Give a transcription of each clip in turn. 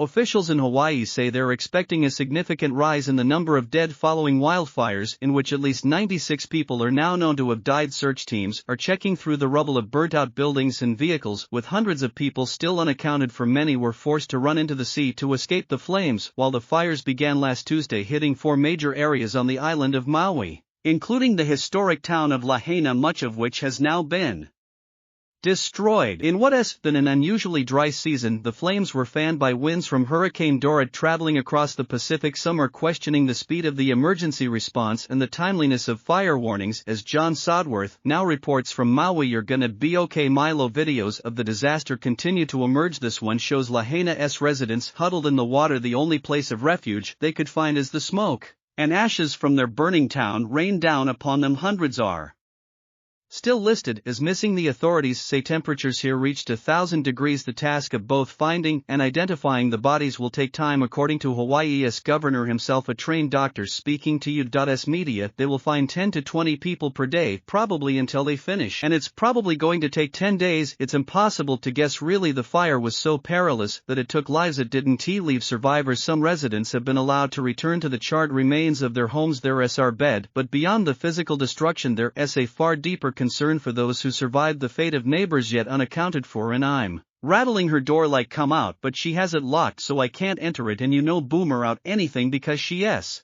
Officials in Hawaii say they're expecting a significant rise in the number of dead following wildfires, in which at least 96 people are now known to have died. Search teams are checking through the rubble of burnt-out buildings and vehicles, with hundreds of people still unaccounted for. Many were forced to run into the sea to escape the flames, while the fires began last Tuesday, hitting 4 major areas on the island of Maui, including the historic town of Lahaina, much of which has now been destroyed. In what has been an unusually dry season, the flames were fanned by winds from Hurricane Dora traveling across the Pacific. Some are questioning the speed of the emergency response and the timeliness of fire warnings. As John Sodworth now reports from Maui, "You're gonna be okay, Milo." Videos of the disaster continue to emerge. This one shows Lahaina's residents huddled in the water. The only place of refuge they could find is the smoke and ashes from their burning town rain down upon them. Hundreds are still listed as missing. The authorities say temperatures here reached 1,000 degrees. The task of both finding and identifying the bodies will take time, according to Hawaii's governor himself. A trained doctor speaking to U.S. media, "They will find 10 to 20 people per day, probably until they finish. And it's probably going to take 10 days. It's impossible to guess really. The fire was so perilous that it took lives. It didn't leave survivors. Some residents have been allowed to return to the charred remains of their homes. There's our bed, but beyond the physical destruction there's a far deeper concern for those who survived, the fate of neighbors yet unaccounted for. And I'm rattling her door like, come out, but she has it locked so I can't enter it, and boomer out anything because she's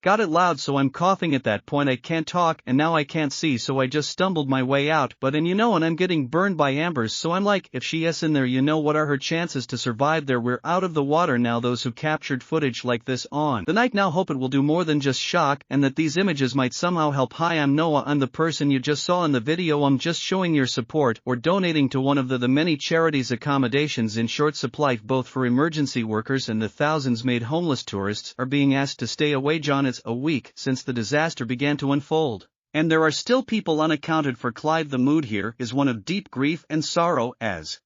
got it loud, so I'm coughing. At that point I can't talk, and now I can't see, so I just stumbled my way out. But and I'm getting burned by embers, so I'm like, if she's in there, what are her chances to survive there? We're out of the water now." Those who captured footage like this on the night now hope it will do more than just shock, and that these images might somehow help. "Hi, I'm Noah. I'm the person you just saw in the video. I'm just showing your support or donating to one of the many charities. Accommodations in short supply, both for emergency workers and the thousands made homeless. Tourists are being asked to stay away." John, it's a week since the disaster began to unfold, and there are still people unaccounted for. Clive, the mood here is one of deep grief and sorrow, as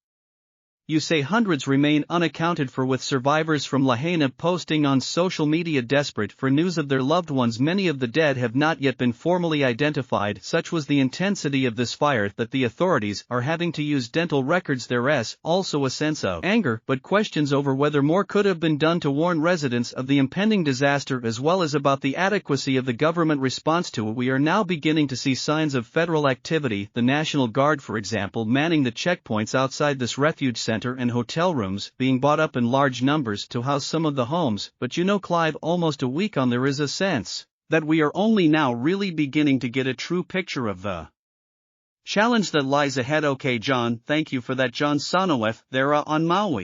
you say hundreds remain unaccounted for, with survivors from Lahaina posting on social media desperate for news of their loved ones. Many of the dead have not yet been formally identified. Such was the intensity of this fire that the authorities are having to use dental records. There's also a sense of anger, but questions over whether more could have been done to warn residents of the impending disaster, as well as about the adequacy of the government response to it. We are now beginning to see signs of federal activity, the National Guard, for example, manning the checkpoints outside this refuge center, and hotel rooms being bought up in large numbers to house some of the homes. But Clive, almost a week on, there is a sense that we are only now really beginning to get a true picture of the challenge that lies ahead. Okay, John, thank you for that. John Sanoef, there on Maui.